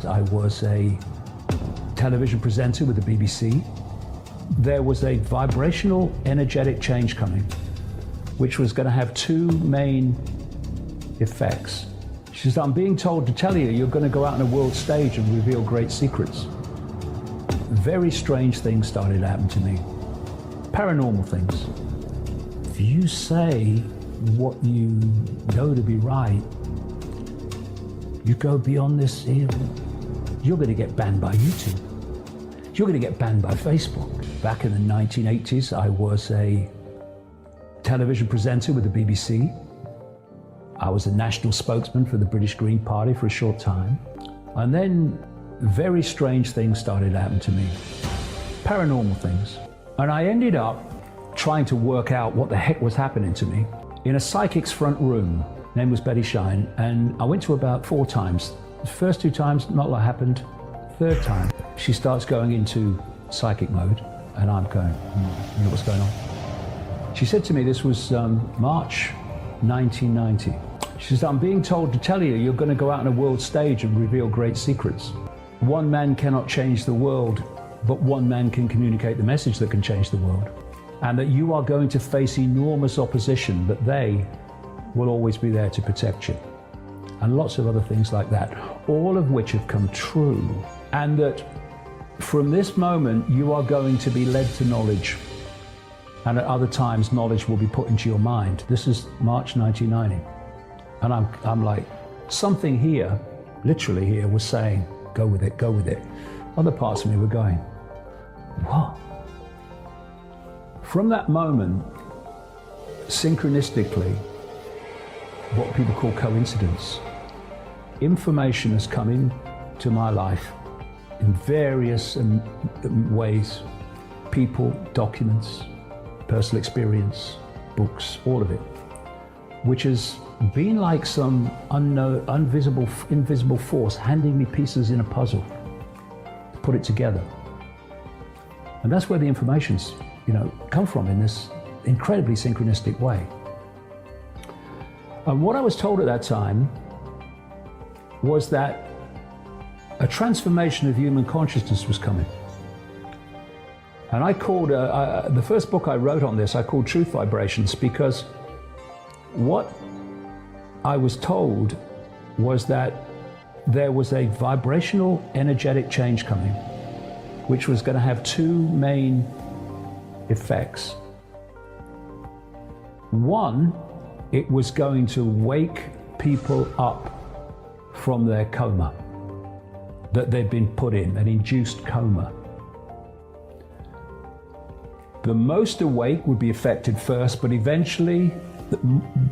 I was a television presenter with the BBC. There was a vibrational, energetic change coming, which was going to have two main effects. She says, I'm being told to tell you, you're going to go out on a world stage and reveal great secrets. Very strange things started to happen to me. Paranormal things. If you say what you know to be right, you go beyond this, you're going to get banned by YouTube. You're going to get banned by Facebook. Back in the 1980s, I was a television presenter with the BBC. I was a national spokesman for the British Green Party for a short time. And then very strange things started to happen to me. Paranormal things. And I ended up trying to work out what the heck was happening to me in a psychic's front room. Her name was Betty Shine, and I went to about 4 times. The first 2 times, not a lot happened. Third time, she starts going into psychic mode, and I'm going, you know what's going on? She said to me, this was March 1990. She says, I'm being told to tell you, you're going to go out on a world stage and reveal great secrets. One man cannot change the world, but one man can communicate the message that can change the world. And that you are going to face enormous opposition, but they will always be there to protect you. And lots of other things like that, all of which have come true. And that from this moment, you are going to be led to knowledge. And at other times, knowledge will be put into your mind. This is March 1990. And I'm like, something here, literally here, was saying, go with it, go with it. Other parts of me were going, what? From that moment, synchronistically, what people call coincidence, information has come into my life in various ways. People, documents, personal experience, books, all of it, which has been like some unknown, invisible force handing me pieces in a puzzle to put it together. And that's where the information's, come from in this incredibly synchronistic way. And what I was told at that time was that a transformation of human consciousness was coming. And I called, the first book I wrote on this, I called Truth Vibrations, because what I was told was that there was a vibrational, energetic change coming, which was going to have two main effects. One, it was going to wake people up from their coma that they'd been put in, an induced coma. The most awake would be affected first, but eventually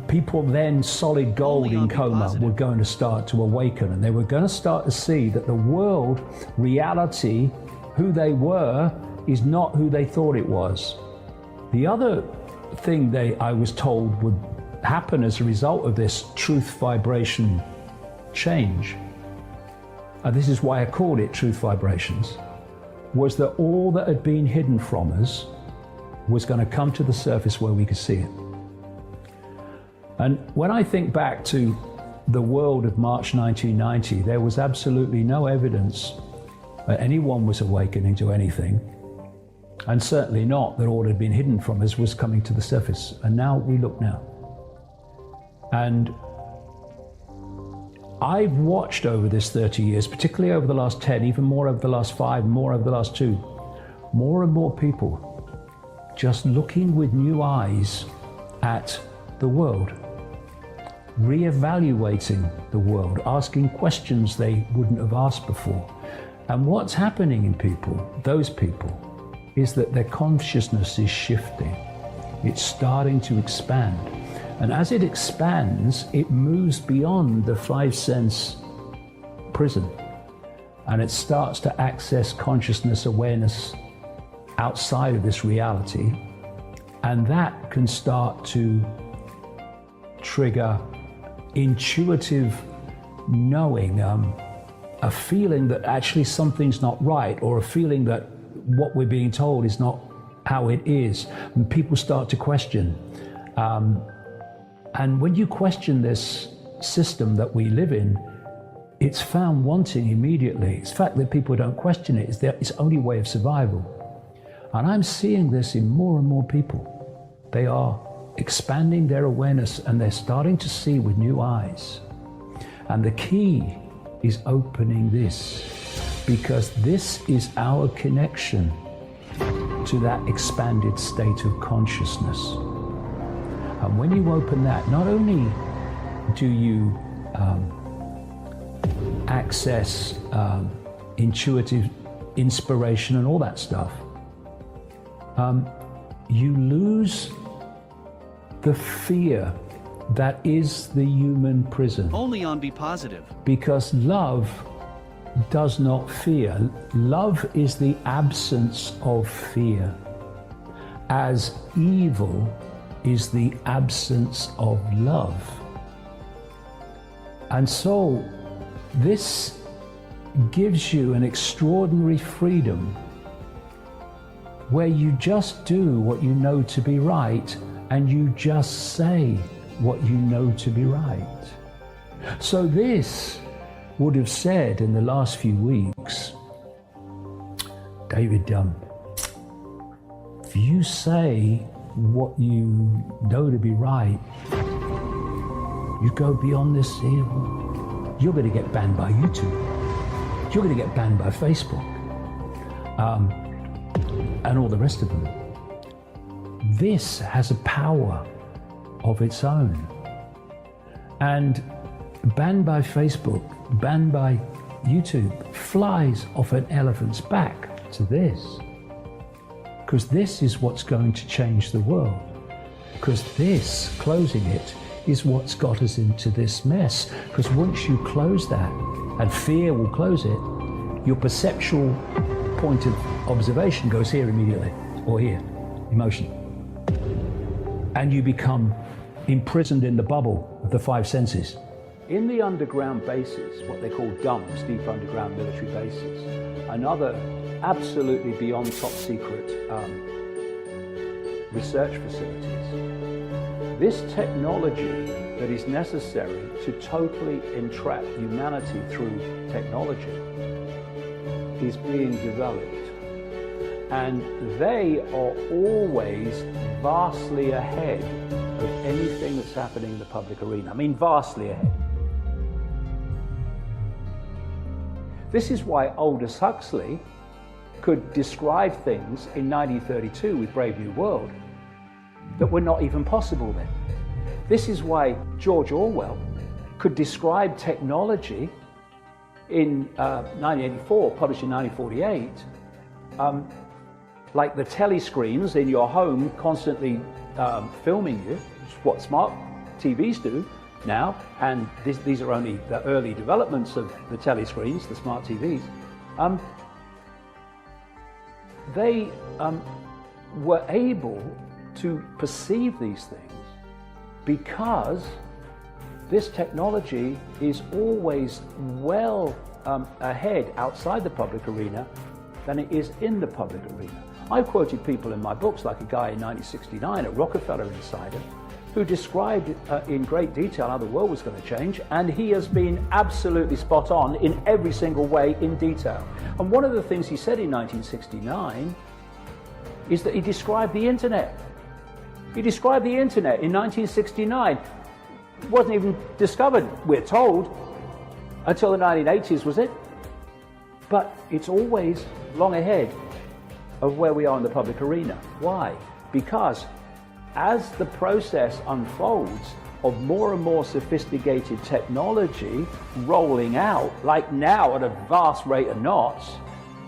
people then solid gold in coma were going to start to awaken, and they were going to start to see that the world, reality, who they were, is not who they thought it was. The other thing I was told would happen as a result of this truth vibration change, and this is why I called it Truth Vibrations, was that all that had been hidden from us was going to come to the surface where we could see it. And when I think back to the world of March 1990, there was absolutely no evidence that anyone was awakening to anything, and certainly not that all that had been hidden from us was coming to the surface. And now we look now. And I've watched over this 30 years, particularly over the last 10, even more over the last 5, more over the last 2, more and more people just looking with new eyes at the world, re-evaluating the world, asking questions they wouldn't have asked before. And what's happening in people, those people, is that their consciousness is shifting. It's starting to expand. And as it expands, it moves beyond the 5-sense prison. And it starts to access consciousness, awareness outside of this reality. And that can start to trigger intuitive knowing, a feeling that actually something's not right, or a feeling that what we're being told is not how it is. And people start to question. And when you question this system that we live in, it's found wanting immediately. It's the fact that people don't question it. It's its only way of survival. And I'm seeing this in more and more people. They are expanding their awareness and they're starting to see with new eyes. And the key is opening this, because this is our connection to that expanded state of consciousness. And when you open that, not only do you access intuitive inspiration and all that stuff, you lose the fear that is the human prison. Only on Be Positive. Because love does not fear. Love is the absence of fear, as evil is the absence of love. And so this gives you an extraordinary freedom where you just do what you know to be right, and you just say what you know to be right. So this would have said in the last few weeks, David, if you say what you know to be right, you go beyond this evil, you're going to get banned by YouTube. You're going to get banned by Facebook, and all the rest of them. This has a power of its own. And banned by Facebook, banned by YouTube, flies off an elephant's back to this. Because this is what's going to change the world. Because this, closing it, is what's got us into this mess. Because once you close that, and fear will close it, your perceptual point of observation goes here immediately, or here, emotion. And you become imprisoned in the bubble of the five senses. In the underground bases, what they call dumps, deep underground military bases, and other absolutely beyond top secret research facilities, this technology that is necessary to totally entrap humanity through technology is being developed. And they are always vastly ahead of anything that's happening in the public arena. I mean, vastly ahead. This is why Aldous Huxley could describe things in 1932 with Brave New World that were not even possible then. This is why George Orwell could describe technology in 1984, published in 1948, like the telescreens in your home constantly filming you, which is what smart TVs do now, and these are only the early developments of the telescreens, the smart TVs. They were able to perceive these things because this technology is always well ahead outside the public arena than it is in the public arena. I've quoted people in my books, like a guy in 1969, a Rockefeller insider, who described in great detail how the world was going to change, and he has been absolutely spot on in every single way in detail. And one of the things he said in 1969 is that he described the internet. He described the internet in 1969. It wasn't even discovered, we're told, until the 1980s, was it? But it's always long ahead of where we are in the public arena. Why? Because as the process unfolds of more and more sophisticated technology rolling out, like now at a vast rate of knots,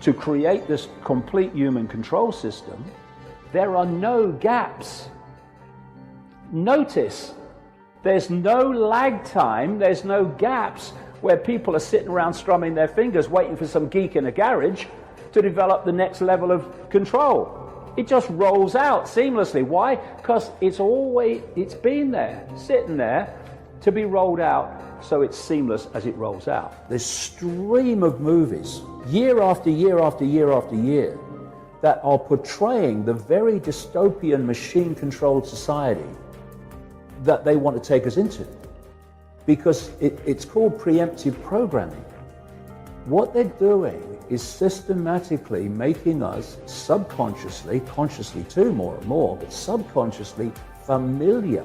to create this complete human control system, there are no gaps. Notice, there's no lag time, there's no gaps where people are sitting around strumming their fingers waiting for some geek in a garage to develop the next level of control. It just rolls out seamlessly. Why? Because it's been there, sitting there, to be rolled out, so it's seamless as it rolls out. This stream of movies, year after year after year after year, that are portraying the very dystopian machine-controlled society that they want to take us into. because it's called preemptive programming. What they're doing is systematically making us subconsciously, consciously too more and more, but subconsciously familiar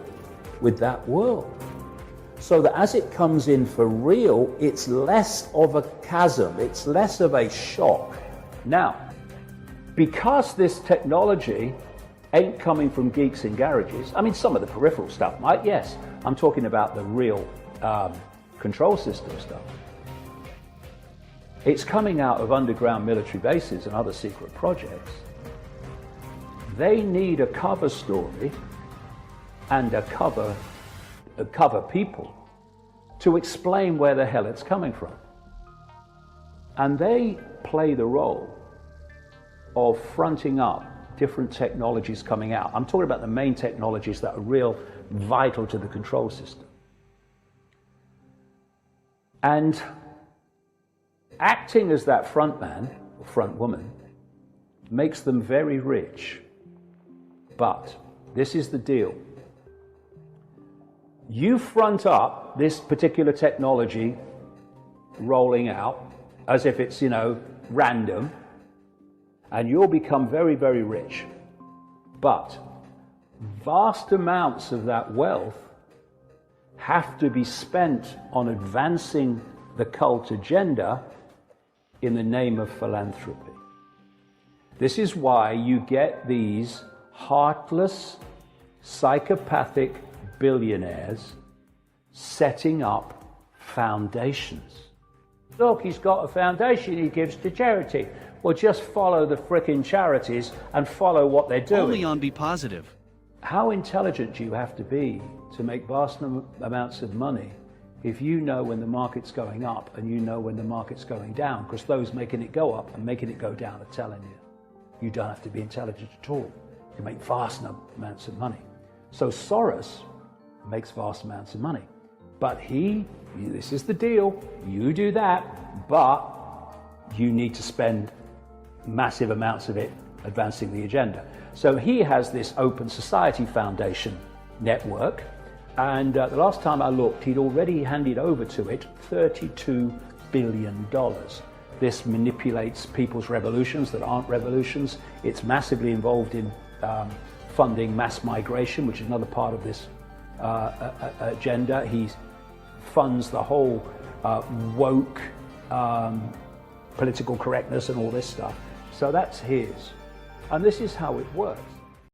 with that world. So that as it comes in for real, it's less of a chasm, it's less of a shock. Now, because this technology ain't coming from geeks in garages, I mean, some of the peripheral stuff might, yes. I'm talking about the real control system stuff. It's coming out of underground military bases and other secret projects. They need a cover story and a cover people to explain where the hell it's coming from. And they play the role of fronting up different technologies coming out. I'm talking about the main technologies that are real vital to the control system. And acting as that front man or front woman makes them very rich. But this is the deal. You front up this particular technology rolling out as if it's, random, and you'll become very, very rich. But vast amounts of that wealth have to be spent on advancing the cult agenda in the name of philanthropy. This is why you get these heartless, psychopathic billionaires setting up foundations. Look, he's got a foundation he gives to charity. Well, just follow the frickin' charities and follow what they're doing. Only on Be Positive. How intelligent do you have to be to make vast amounts of money if you know when the market's going up and you know when the market's going down? Because those making it go up and making it go down are telling you. You don't have to be intelligent at all. You make vast amounts of money. So Soros makes vast amounts of money. But this is the deal, you do that, but you need to spend massive amounts of it advancing the agenda. So he has this Open Society Foundation network, and the last time I looked, he'd already handed over to it $32 billion. This manipulates people's revolutions that aren't revolutions. It's massively involved in funding mass migration, which is another part of this agenda. He funds the whole woke political correctness and all this stuff. So that's his. And this is how it works.